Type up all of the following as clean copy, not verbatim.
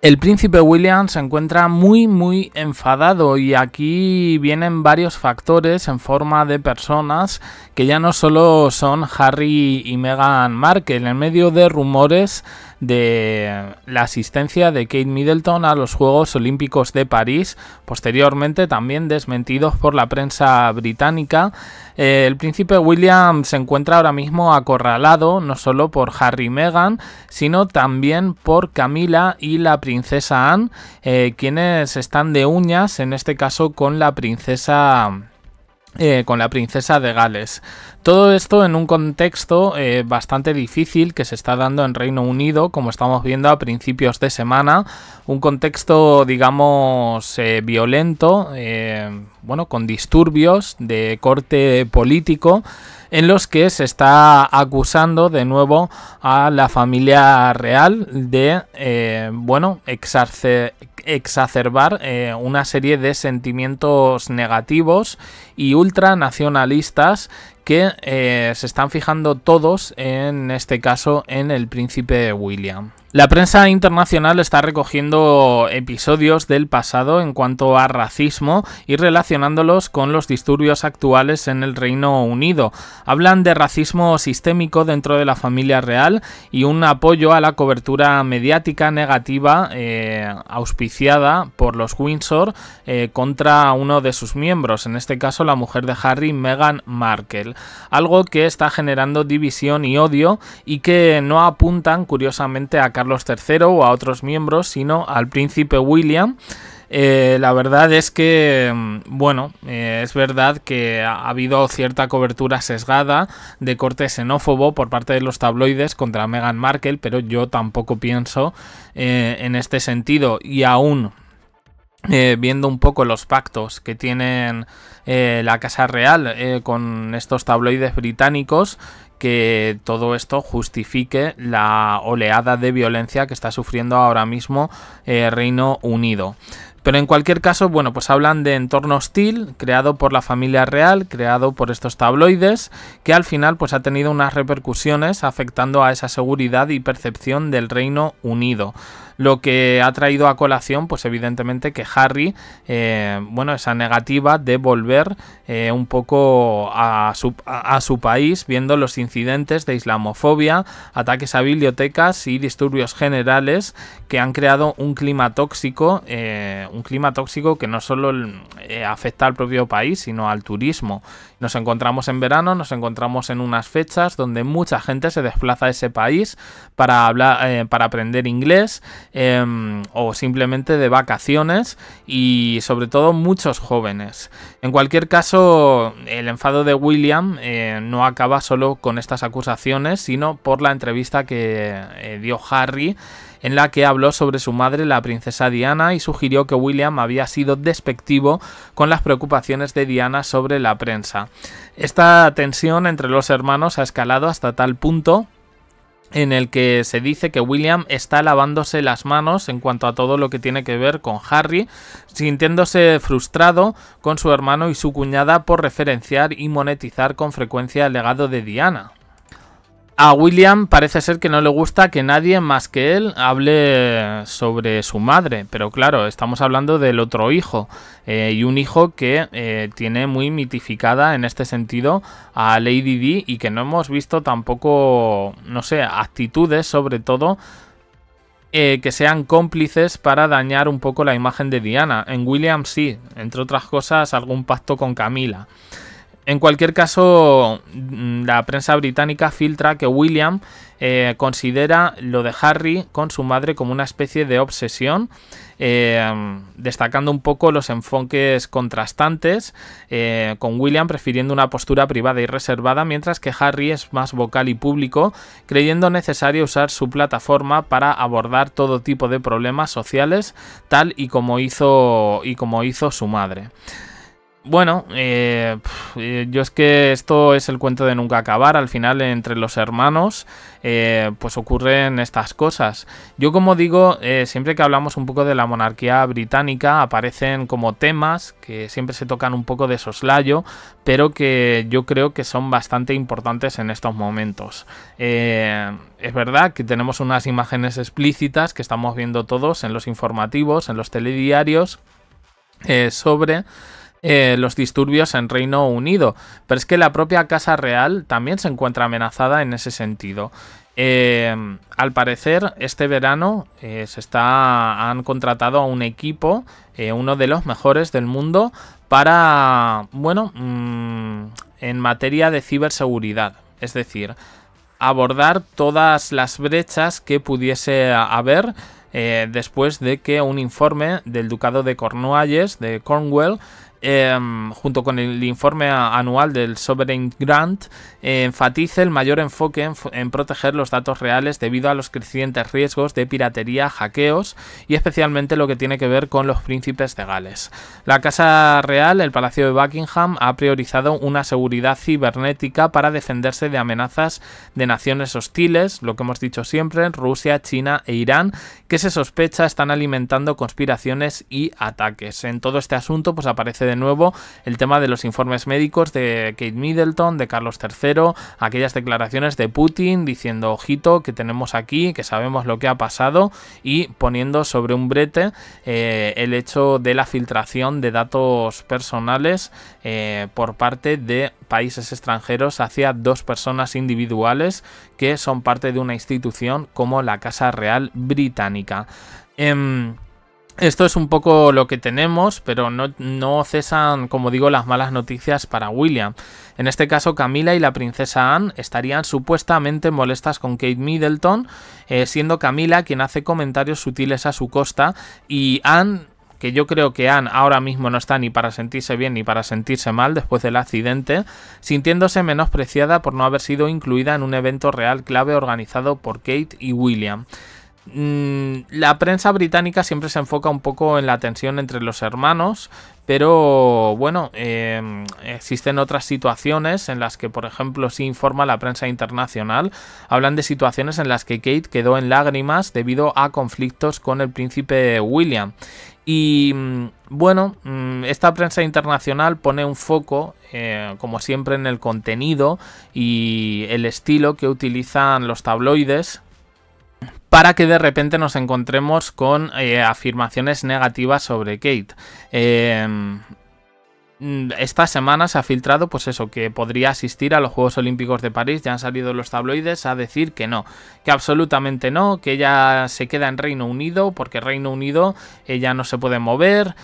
El príncipe William se encuentra muy enfadado y aquí vienen varios factores en forma de personas que ya no solo son Harry y Meghan Markle. En medio de rumores de la asistencia de Kate Middleton a los Juegos Olímpicos de París, posteriormente también desmentidos por la prensa británica, el príncipe William se encuentra ahora mismo acorralado no solo por Harry y Meghan, sino también por Camila y la princesa Anne, quienes están de uñas, en este caso con la princesa de Gales. Todo esto en un contexto bastante difícil que se está dando en Reino Unido, como estamos viendo a principios de semana, un contexto, digamos, violento, bueno, con disturbios de corte político, en los que se está acusando de nuevo a la familia real de, bueno, exacerbar una serie de sentimientos negativos y ultranacionalistas que se están fijando todos, en este caso, en el príncipe William. La prensa internacional está recogiendo episodios del pasado en cuanto a racismo y relacionándolos con los disturbios actuales en el Reino Unido. Hablan de racismo sistémico dentro de la familia real y un apoyo a la cobertura mediática negativa auspiciada por los Windsor contra uno de sus miembros, en este caso la mujer de Harry, Meghan Markle. Algo que está generando división y odio y que no apuntan, curiosamente, a Carlos III o a otros miembros, sino al príncipe William. La verdad es que, bueno, es verdad que ha habido cierta cobertura sesgada de corte xenófobo por parte de los tabloides contra Meghan Markle, pero yo tampoco pienso en este sentido, y aún viendo un poco los pactos que tienen la Casa Real con estos tabloides británicos, que todo esto justifique la oleada de violencia que está sufriendo ahora mismo Reino Unido. Pero en cualquier caso, bueno, pues hablan de entorno hostil creado por la familia real, creado por estos tabloides, que al final pues ha tenido unas repercusiones afectando a esa seguridad y percepción del Reino Unido. Lo que ha traído a colación, pues evidentemente, que Harry, bueno, esa negativa de volver un poco a su país, viendo los incidentes de islamofobia, ataques a bibliotecas y disturbios generales que han creado un clima tóxico que no solo afecta al propio país, sino al turismo. Nos encontramos en verano, nos encontramos en unas fechas donde mucha gente se desplaza a ese país para hablar, para aprender inglés, o simplemente de vacaciones, y sobre todo muchos jóvenes. En cualquier caso, el enfado de William no acaba solo con estas acusaciones, sino por la entrevista que dio Harry, en la que habló sobre su madre, la princesa Diana, y sugirió que William había sido despectivo con las preocupaciones de Diana sobre la prensa. Esta tensión entre los hermanos ha escalado hasta tal punto en el que se dice que William está lavándose las manos en cuanto a todo lo que tiene que ver con Harry, sintiéndose frustrado con su hermano y su cuñada por referenciar y monetizar con frecuencia el legado de Diana. A William parece ser que no le gusta que nadie más que él hable sobre su madre, pero claro, estamos hablando del otro hijo, y un hijo que tiene muy mitificada en este sentido a Lady Di, y que no hemos visto tampoco, no sé, actitudes sobre todo que sean cómplices para dañar un poco la imagen de Diana. En William sí, entre otras cosas, algún pacto con Camila. En cualquier caso, la prensa británica filtra que William considera lo de Harry con su madre como una especie de obsesión, destacando un poco los enfoques contrastantes, con William prefiriendo una postura privada y reservada, mientras que Harry es más vocal y público, creyendo necesario usar su plataforma para abordar todo tipo de problemas sociales, tal y como hizo su madre. Bueno, yo es que esto es el cuento de nunca acabar. Al final, entre los hermanos, pues ocurren estas cosas. Yo, como digo, siempre que hablamos un poco de la monarquía británica, aparecen como temas que siempre se tocan un poco de soslayo, pero que yo creo que son bastante importantes en estos momentos. Es verdad que tenemos unas imágenes explícitas que estamos viendo todos en los informativos, en los telediarios, sobre los disturbios en Reino Unido, pero es que la propia Casa Real también se encuentra amenazada en ese sentido. Al parecer, este verano han contratado a un equipo, uno de los mejores del mundo, para, bueno, en materia de ciberseguridad, es decir, abordar todas las brechas que pudiese haber después de que un informe del Ducado de Cornualles, de Cornwall, junto con el informe anual del Sovereign Grant, enfatice el mayor enfoque en proteger los datos reales debido a los crecientes riesgos de piratería, hackeos y especialmente lo que tiene que ver con los príncipes de Gales. La Casa Real, el Palacio de Buckingham, ha priorizado una seguridad cibernética para defenderse de amenazas de naciones hostiles, lo que hemos dicho siempre, Rusia, China e Irán, que se sospecha están alimentando conspiraciones y ataques. En todo este asunto pues aparece de nuevo el tema de los informes médicos de Kate Middleton, de Carlos III, aquellas declaraciones de Putin diciendo ojito que tenemos aquí, que sabemos lo que ha pasado, y poniendo sobre un brete el hecho de la filtración de datos personales por parte de países extranjeros hacia dos personas individuales que son parte de una institución como la Casa Real Británica. Esto es un poco lo que tenemos, pero no cesan, como digo, las malas noticias para William. En este caso, Camila y la princesa Anne estarían supuestamente molestas con Kate Middleton, siendo Camila quien hace comentarios sutiles a su costa, y Anne, que yo creo que Anne ahora mismo no está ni para sentirse bien ni para sentirse mal después del accidente, sintiéndose menospreciada por no haber sido incluida en un evento real clave organizado por Kate y William. La prensa británica siempre se enfoca un poco en la tensión entre los hermanos, pero bueno, existen otras situaciones en las que, por ejemplo, sí informa la prensa internacional. Hablan de situaciones en las que Kate quedó en lágrimas debido a conflictos con el príncipe William. Y bueno, esta prensa internacional pone un foco, como siempre, en el contenido y el estilo que utilizan los tabloides, para que de repente nos encontremos con afirmaciones negativas sobre Kate. Esta semana se ha filtrado pues eso, que podría asistir a los Juegos Olímpicos de París. Ya han salido los tabloides a decir que no, que absolutamente no, que ella se queda en Reino Unido porque Reino Unido ella no se puede mover.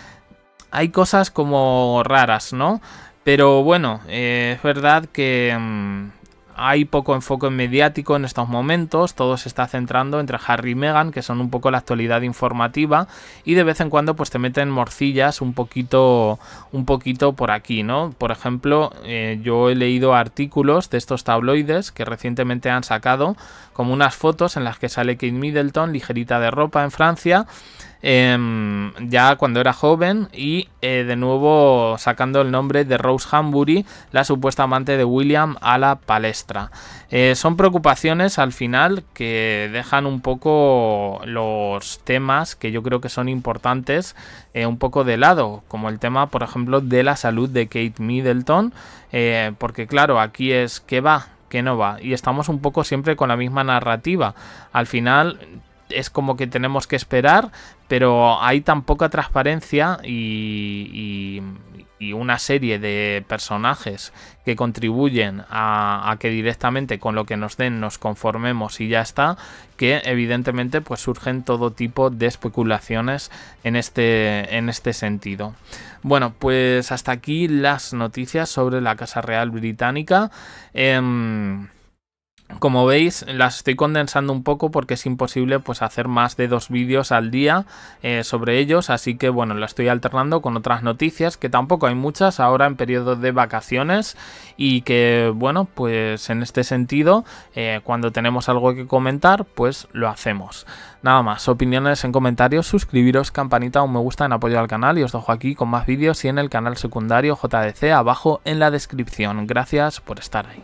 Hay cosas como raras, ¿no? Pero bueno, es verdad que hay poco enfoque mediático en estos momentos, todo se está centrando entre Harry y Meghan, que son un poco la actualidad informativa, y de vez en cuando pues te meten morcillas un poquito por aquí, ¿no? Por ejemplo, yo he leído artículos de estos tabloides que recientemente han sacado, como unas fotos en las que sale Kate Middleton ligerita de ropa en Francia, ya cuando era joven, y de nuevo sacando el nombre de Rose Hambury, la supuesta amante de William, a la palestra. Son preocupaciones al final que dejan un poco los temas que yo creo que son importantes un poco de lado, como el tema, por ejemplo, de la salud de Kate Middleton, porque claro, aquí es que va, que no va, y estamos un poco siempre con la misma narrativa. Al final es como que tenemos que esperar, pero hay tan poca transparencia y una serie de personajes que contribuyen a que directamente con lo que nos den nos conformemos y ya está, que evidentemente pues surgen todo tipo de especulaciones en este sentido. Bueno, pues hasta aquí las noticias sobre la Casa Real Británica. Como veis, las estoy condensando un poco porque es imposible pues hacer más de 2 vídeos al día sobre ellos, así que bueno, lo estoy alternando con otras noticias, que tampoco hay muchas ahora en periodo de vacaciones, y que bueno, pues en este sentido, cuando tenemos algo que comentar, pues lo hacemos. Nada más, opiniones en comentarios, suscribiros, campanita, un me gusta en apoyo al canal, y os dejo aquí con más vídeos y en el canal secundario JDC abajo en la descripción. Gracias por estar ahí.